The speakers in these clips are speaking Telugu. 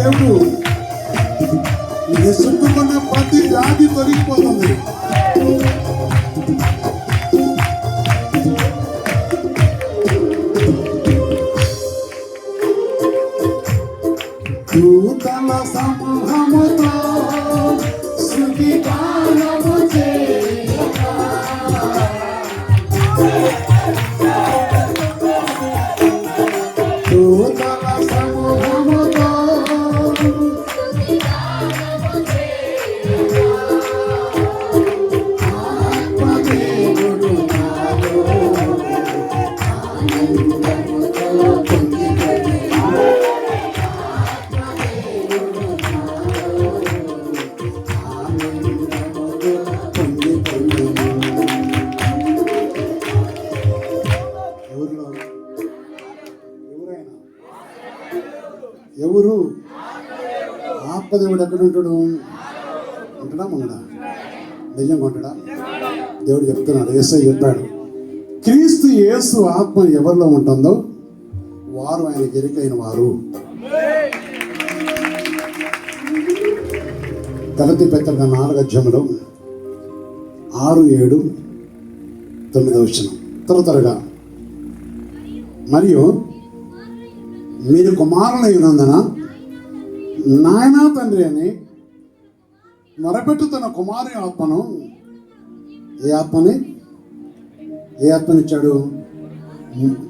దేవుడు ఎసుక్కున్న ప్రతి వ్యాధి తొలగిపోతుంది. దూతల సమూహముతో స్తుతి గానము చేయగా దూతల సమూహముతో స్తుతి గానము చేయగా ఆత్మదేవుడు నాలో ఆనందముతో పొంగిపోయి ఎవరు ఆత్మదేవుడు ఎక్కడ ఉంటాడు? ఉంటాడా మనడా? నిజంగా ఉంటాడా? దేవుడు చెప్తున్నాడు, యేసయ్య చెప్పాడు, క్రీస్తు యేసు ఆత్మ ఎవరిలో ఉంటుందో వారు ఆయన ఎరికైన వారు. గలతీ పత్రిక 4వ అధ్యాయంలో 6, 7, 9 త్వరగా మరియు మీరు కుమారులైనందున నాయనా తండ్రి అని మొరపెట్టుతున్న కుమారు ఆత్మను ఏ ఆత్మనిచ్చాడు?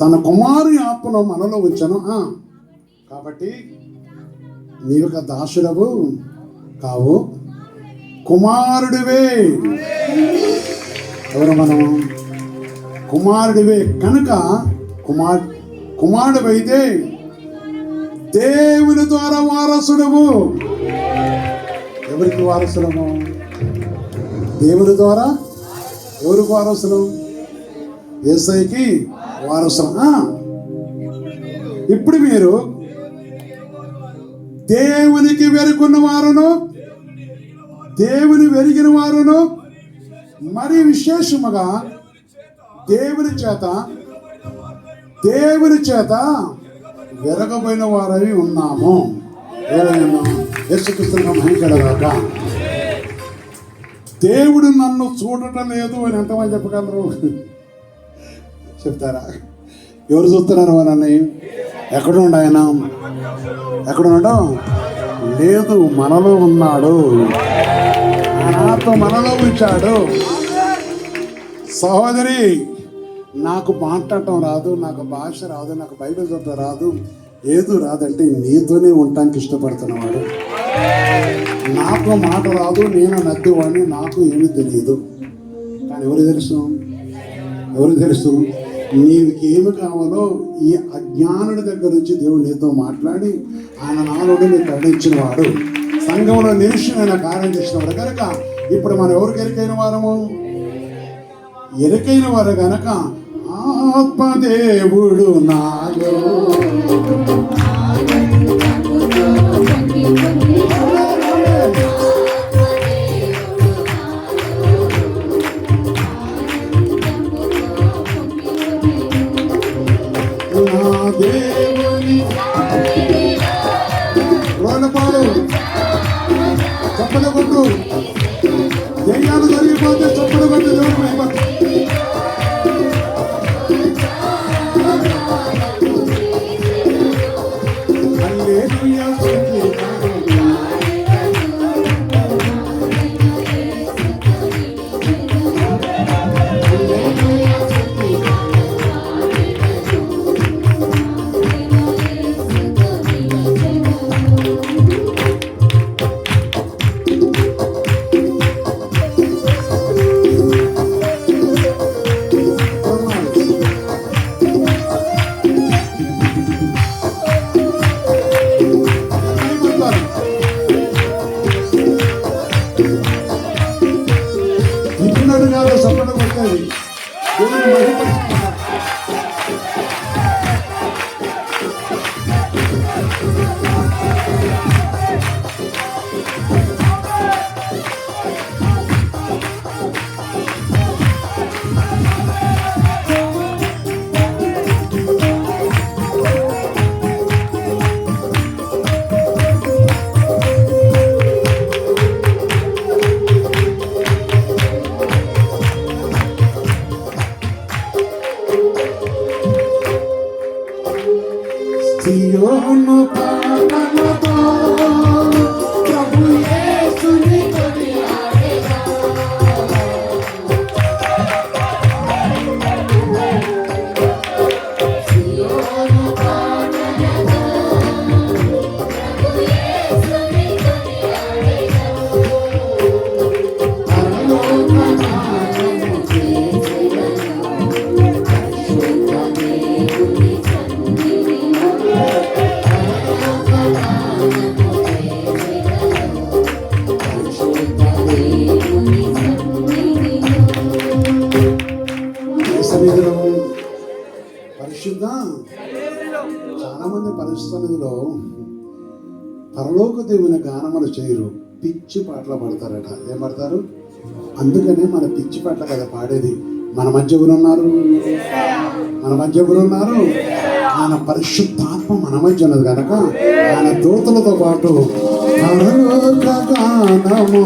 తన కుమారు ఆత్మను మనలో ఉంచాను. కాబట్టి నీవు ఒక దాసుడవు కావు, కుమారుడివే. ఎవరు మనం? కుమారుడివే కనుక కుమారుడివైతే దేవుని ద్వారా వారసుడవు. ఎవరికి వారసులము? దేవుని ద్వారా. ఎవరికి వారసులం? యేసయ్యకి వారసులం. ఇప్పుడు మీరు దేవునికి వెరుకున్న వారును దేవుని వెరిగిన వారును మరి విశేషముగా దేవుని చేత వెరగబోయిన వారవి ఉన్నాము. యేసుక్రీస్తు మహిమకలుగాక. దేవుడు నన్ను చూడటం లేదు అని ఎంతమంది చెప్పగలరు? చెప్తారా? ఎవరు చూస్తున్నారు నన్ను? ఎక్కడుండ ఆయన? ఎక్కడున్నాడు? లేదు, మనలో ఉన్నాడు. నాతో మనలో ఉంచాడు. సహోదరి, నాకు మాట్లాడటం రాదు, నాకు భాష రాదు, నాకు బైబిల్ చదవటం రాదు, ఏదో రాదంటే నీతోనే ఉండటానికి ఇష్టపడుతున్నవాడు. నాకు మాట రాదు, నేను నద్దేవాడిని, నాకు ఏమీ తెలియదు. కానీ ఎవరు తెలుసు? నీకేమి కావాలో ఈ అజ్ఞానుడి దగ్గర నుంచి దేవుడు నీతో మాట్లాడి ఆయన నాలుగు నీకు కరుణించిన వాడు, సంఘంలో నిరీక్షణ కార్యం చేసిన వాడు. కనుక ఇప్పుడు మనం ఎవరికి ఎరికైన వారము? ఎరికైన వారు కనుక ఆత్మదేవుడు నాలో దేవుని రోలపాలు చప్పలు కొట్టు, దెయ్యాలు జరిగిపోతే చప్పలు కొట్టు, దేవుడు భయపడు. సియోను పట్టణముతో ప్రభు యేసుని కొనియాడేదా. సియోను పట్టణముతో ప్రభు యేసుని కొనియాడేదా. పరలోక నామము చేసెదను, పరిశుద్ధ దేవుని సన్నిధిలో. పరలోక నామము చేసెదను, పరిశుద్ధ దేవుని సన్నిధిలో. పరిశుద్ధ చాలా మంది పరిశుద్ధ సన్నిధిలో పరలోక దేవుని గానములు చేయరు, పిచ్చి పాటలు పాడతారట. ఏం పాడతారు? అందుకనే మన పిచ్చి పాటలు కదా పాడేది. మన మధ్య ఎవరు ఉన్నారు? మన మధ్య ఎవరు ఉన్నారు? ఆయన పరిశుద్ధాత్మ మన మధ్య ఉన్నది కనుక ఆయన దూతలతో పాటు పరలోక గానము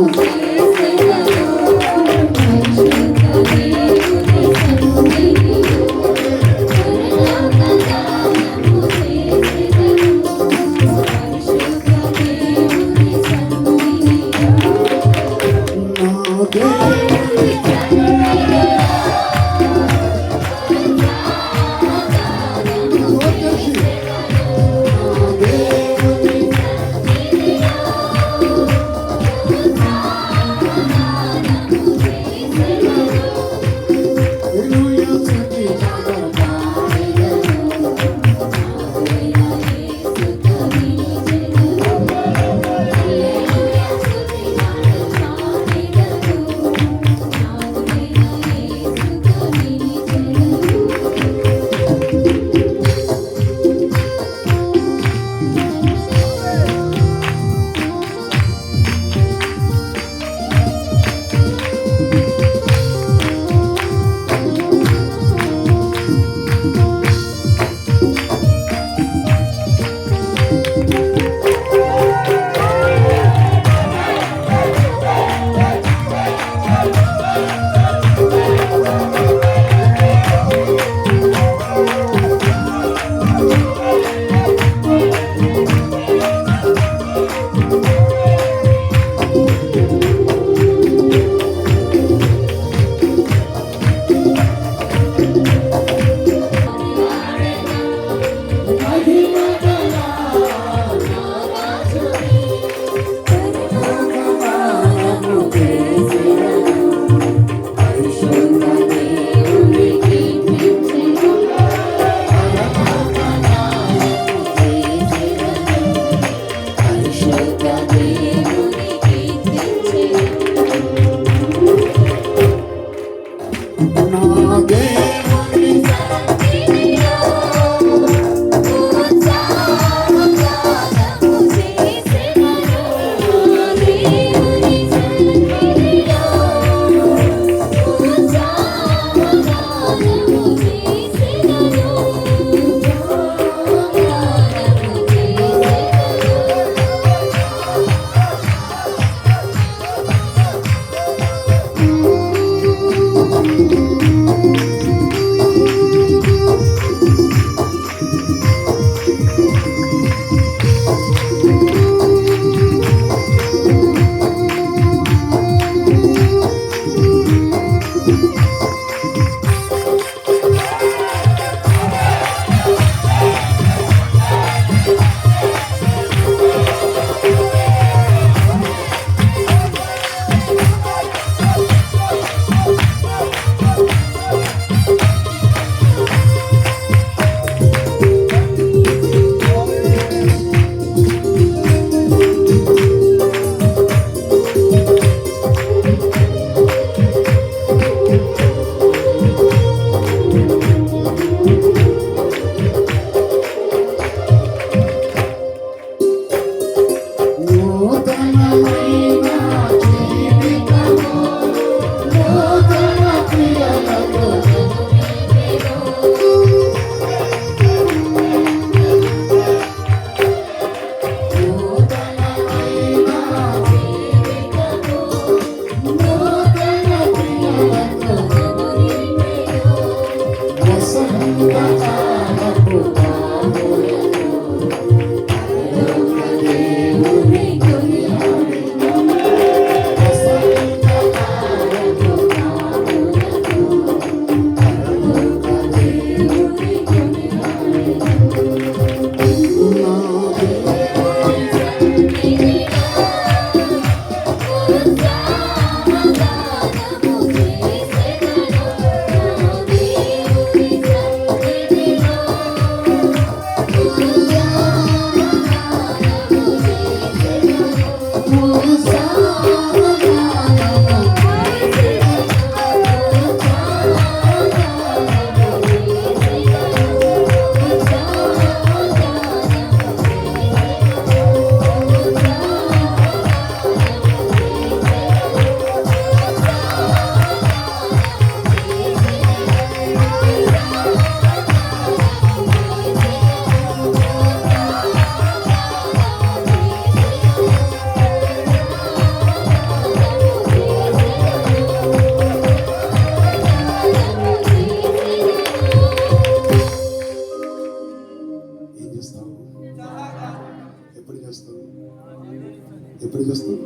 ఎప్పుడు చేస్తాం?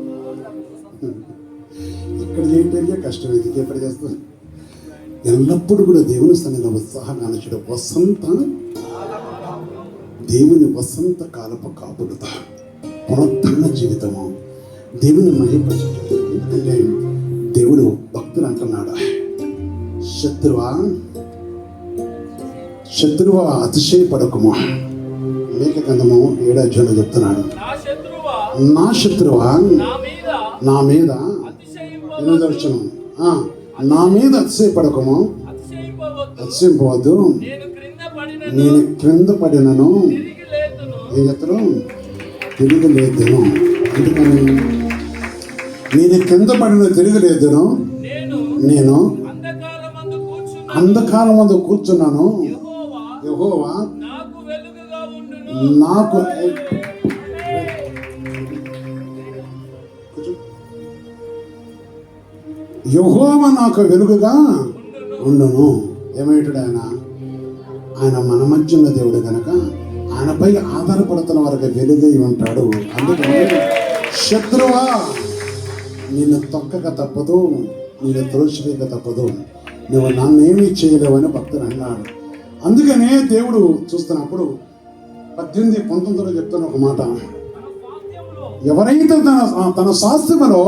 ఇక్కడ చేయటానికే కష్టం, ఇది ఎప్పుడు చేస్తాం? ఎల్లప్పుడూ కూడా దేవుని సన్నిధిలో ఉత్సాహంగా అనొచ్చు. దేవుని వసంత కాలపు కాపుడుత పునరుద్ధరణ జీవితము దేవుని మహిమపరచు. ఎందుకంటే దేవుడు భక్తులు అంటున్నాడు, శత్రువా అతిశయపడకుము. లేఖ గ్రంథము 7వ అధ్యాయంలో చెప్తున్నాడు, నా శత్రువా నా మీద నా మీద అతిశయపడకము, అతిశయింపవద్దు. నేను క్రింద పడినను ఎత్తను తిరిగి లేదును. అందుకని నేను క్రింద పడిన తిరిగి లేదును. నేను అంధకారం మందు కూర్చున్నాను, యెహోవా నాకు యెహోవా నాకు వెలుగుగా ఉండును. ఏమయ్యాడు ఆయన మన మధ్య ఉన్న దేవుడు కనుక ఆయనపై ఆధారపడుతున్న వారికి వెలుగై ఉంటాడు. అందుకని శత్రువా నిన్ను తొక్కక తప్పదు, నేను త్రోసివేయక తప్పదు, నువ్వు నన్నేమీ చేయలేవని భక్తుడు అన్నాడు. అందుకనే దేవుడు చూస్తున్నప్పుడు 18-19 చెప్తున్న ఒక మాట, ఎవరైతే తన శాస్త్రములో